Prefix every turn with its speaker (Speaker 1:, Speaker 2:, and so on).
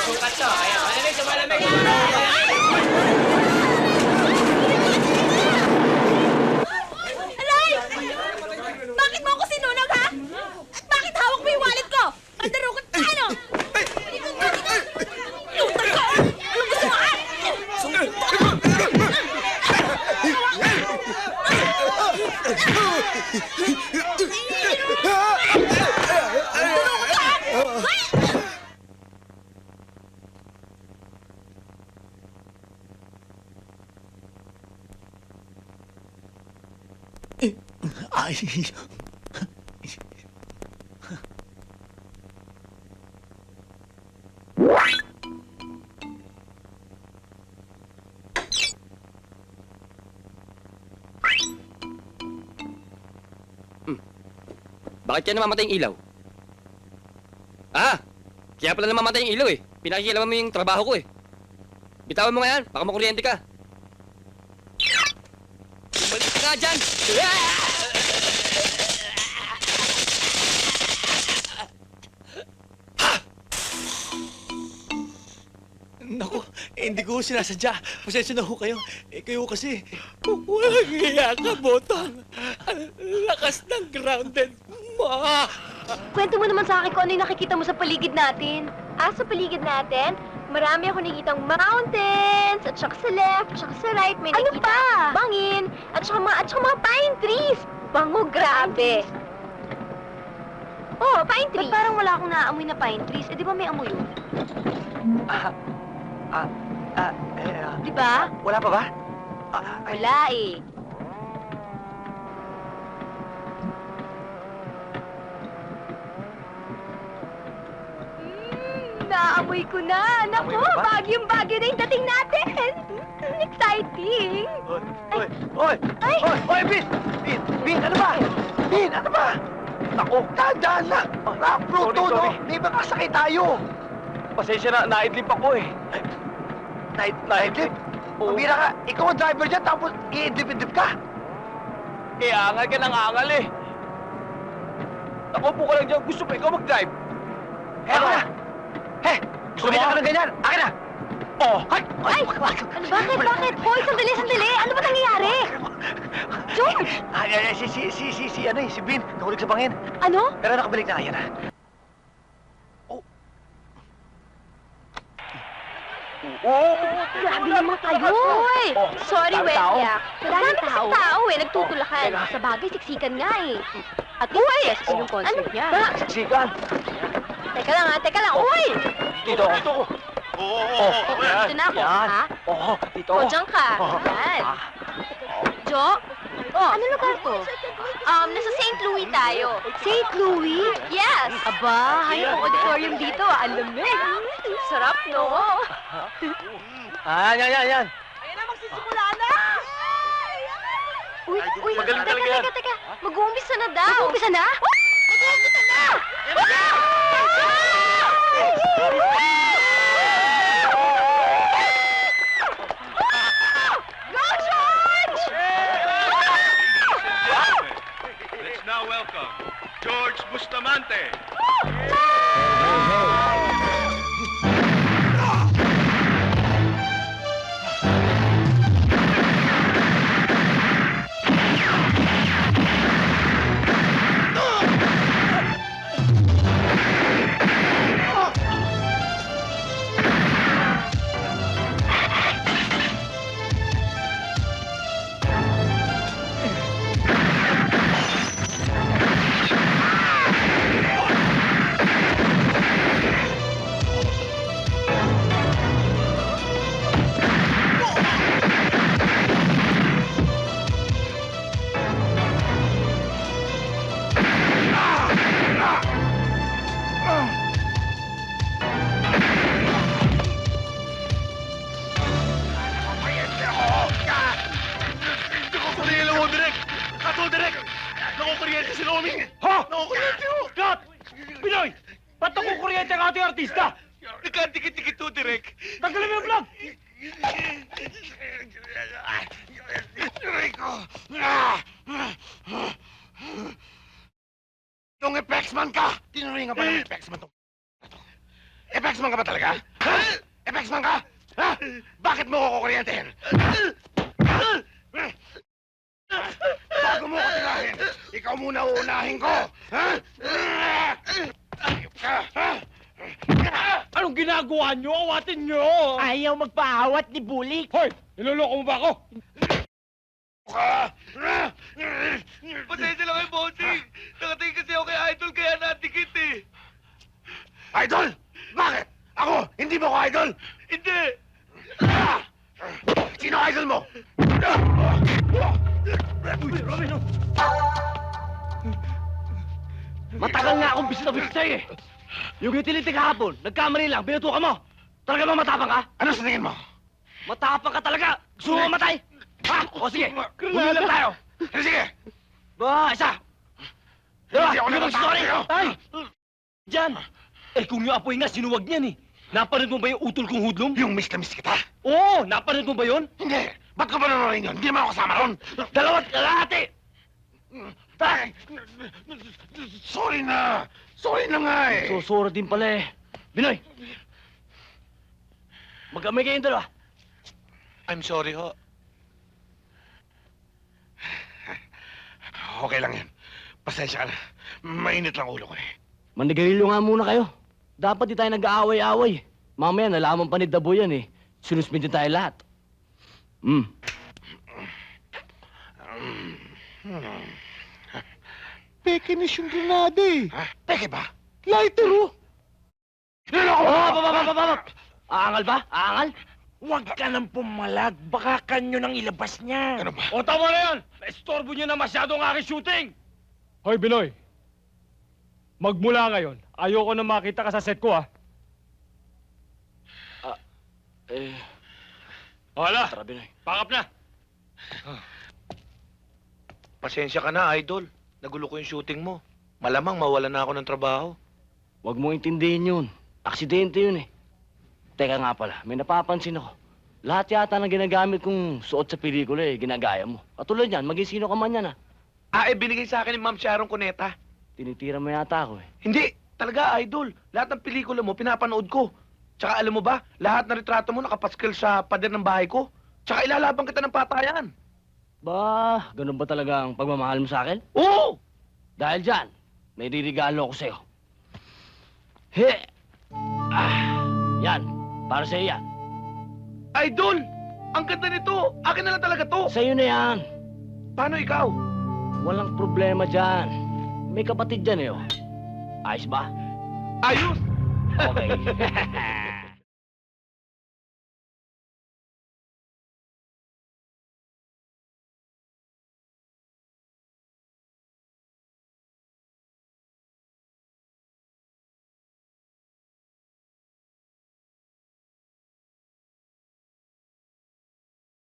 Speaker 1: sukat to. Ayan, malamig, malamig.
Speaker 2: Alay! Bakit mo ako sinunog, ha? At bakit hawak mo yung wallet ko? Pandarugot ka, ano? Lutan ka! Anong gusto mo, ha?
Speaker 3: Ay.
Speaker 4: Bakit kaya namamatay yung ilaw? Ah! Kaya pala namamatay yung ilaw eh. Pinakikialaman mo yung trabaho ko eh. Bitawan mo nga yan, baka makuryente ka. Bumalik ka nga dyan!
Speaker 3: Naku, hindi ko sinasadya. Pasensya na ho kayo. Kayo kasi, walang hiya ka, Botang. Lakas ng grounded mo.
Speaker 2: Kwento mo naman sa akin kung ano yung nakikita mo sa paligid natin. Sa paligid natin? Marami ako nakikitang mountains, at saka sa left, at saka sa right, may nakita. Ano pa? Bangin, at saka mga pine trees. Bango, grabe. Oh, pine trees. Ba't parang wala akong naaamoy na pine trees? Di ba may amoy yun? Di ba?
Speaker 3: Wala pa ba?
Speaker 2: Wala eh. Naamoy ko na. Naku,
Speaker 3: Amoy mo ba?
Speaker 2: bagyong-bagyo na yung dating natin. Exciting.
Speaker 3: Oy, Bin! Bin, ano ba? Bin, ano ba? Naku, tandaan na! Rock to, no? Di ba kasakay tayo?
Speaker 1: Pasensya na, naidlip ako eh.
Speaker 3: Naidlip? Pabira ka, ikaw ang driver dyan, tapos iidlip-idlip ka?
Speaker 1: Angal ka ng angal eh. Nakaupo ka lang dyan, gusto pa ikaw mag-drive.
Speaker 3: Ano na? Sumita ka ng ganyan! Akin na! Ay!
Speaker 2: Ano, bakit? Hoy, sandali! Ano ba nangyayari? George!
Speaker 3: Si Bin, nahulog sa bangin.
Speaker 2: Ano?
Speaker 3: Pero nakabalik na, yan na.
Speaker 2: Grabe naman kayo. Hoy! Sorry, Wesya. Madami kasing tao eh, nagtutulakan. Sa bagay, siksikan nga eh. At least, yung concert niya.
Speaker 3: Siksikan!
Speaker 2: Teka lang. Uy!
Speaker 3: Dito ako.
Speaker 2: Dito na ako, ha?
Speaker 3: Oo, dito.
Speaker 2: O, diyan ka. Yan. Jo? Ano lugar to? Nasa St. Louis tayo. St. Louis? Yes. Aba, hayop ang auditorium dito. Alamig. Sarap, no?
Speaker 3: Yan.
Speaker 2: Ayan na, magsisimula na! Uy,
Speaker 3: magaling talaga yan.
Speaker 2: Teka. Mag-uumpisa na daw. Mag-uumpisa na? Mag-uumpisa na! Go, George!
Speaker 5: Let's now welcome George Bustamante. Nakukuryente si Lomi!
Speaker 1: Ha?
Speaker 5: Nakukuryente ho!
Speaker 1: Cut! Pinoy! Ba't ako kuryente ang ating artista?
Speaker 5: Nagkadikit-dikit ho, Direk!
Speaker 1: Tanggalin mo yung vlog!
Speaker 5: Rico! Itong Epexman ka! Tinuringan pa naman Epexman to. Epexman ka ba talaga? Ha? Apex man ka? Ha? Bakit mo ko kukuryentehin? Bago mo ko tirahin, ikaw muna uunahin ko! Ha? Ayop ka, ha?
Speaker 1: Anong ginagawa nyo? Awatin nyo!
Speaker 6: Ayaw magpaawat ni Bulik.
Speaker 1: Hoy! Niloloko mo ba ako?
Speaker 5: Pasensya lang kay Bossing. Nakatingin kasi ako kay Idol kaya natikit eh. Idol? Bakit? Ako? Hindi mo ko idol? Hindi! Sino idol mo?
Speaker 1: Matagal nga akong bisita sa'yo eh. Yung utility kahapon, nagkamali lang, binutukan mo. Talaga ba matapang ka?
Speaker 5: Ano sa tingin mo?
Speaker 1: Matapang ka talaga! Gusto mo mamatay? Ha? O sige, humilang tayo.
Speaker 5: Sige!
Speaker 1: Ba, isa! Dalawa,
Speaker 5: Hindi ako
Speaker 1: hindi mag-story!
Speaker 5: natatakot
Speaker 1: Ay! Diyan! Eh kung yung apoy nga, sinuwag niyan eh. Napanood mo ba yung utol kong hudlom?
Speaker 5: Yung miss na miss kita?
Speaker 1: Oo! Napanood mo ba yun?
Speaker 5: Hindi! Ba't ko ba nanonood yun? Hindi naman ako kasama ron!
Speaker 1: Dalawat kalahati!
Speaker 5: Tay! Sorry na! Sorry na nga eh!
Speaker 1: Susura din pala eh. Binoy! Mag-amay kayong dalawa.
Speaker 5: I'm sorry ho. Okay lang yan. Pasensya ka na. Mainit lang ulo ko eh.
Speaker 6: Manigarilyo nga muna kayo. Dapat di tayo nag-aaway-aaway. Mamaya nalaman pa ni Dabo yan eh. Sinuspindi tayo lahat.
Speaker 3: Pekinis yung granada eh.
Speaker 5: Ha? Peke ba?
Speaker 3: Lighter oh.
Speaker 5: Niloko mo!
Speaker 6: Aangal ba? Aangal?
Speaker 1: Huwag ka nang pumalag. Baka kanyo nang ilabas niya.
Speaker 5: Ano ba?
Speaker 1: O tama na yan! Naistorbo niyo na masyado ang aking shooting! Hoy, Binoy! Magmula ngayon, ayoko na makita ka sa set ko, ah. Hala!
Speaker 6: Tara, Binoy.
Speaker 1: Pakap na!
Speaker 5: Pasensya ka na, Idol. Nagulo ko yung shooting mo. Malamang mawala na ako ng trabaho.
Speaker 6: Huwag mo intindihin yun. Aksidente yun eh. Teka nga pala, may napapansin ako. Lahat yata ng ginagamit kong suot sa pelikula eh, ginagaya mo. Katulad yan, maging sino ka man yan ah.
Speaker 5: Binigay sa akin ni Ma'am Sharon Cuneta.
Speaker 6: Tinitira mo yata ako eh.
Speaker 5: Hindi, talaga, Idol. Lahat ng pelikula mo, pinapanood ko. Tsaka alam mo ba, lahat ng retrato mo nakapaskil sa pader ng bahay ko. Tsaka ilalabang kita ng patayan.
Speaker 6: Ba, ganun ba talaga ang pagmamahal mo sa akin?
Speaker 5: Oo!
Speaker 6: Dahil dyan, may ririgalo ako sa'yo. He! Yan, para sa'yo yan.
Speaker 5: Idol! Ang ganda nito! Akin na lang talaga to!
Speaker 6: Sa'yo na yan.
Speaker 5: Paano ikaw?
Speaker 6: Walang problema dyan. May kapatid dyan eh oh. Ayos ba?
Speaker 5: Ayos!
Speaker 6: Okay.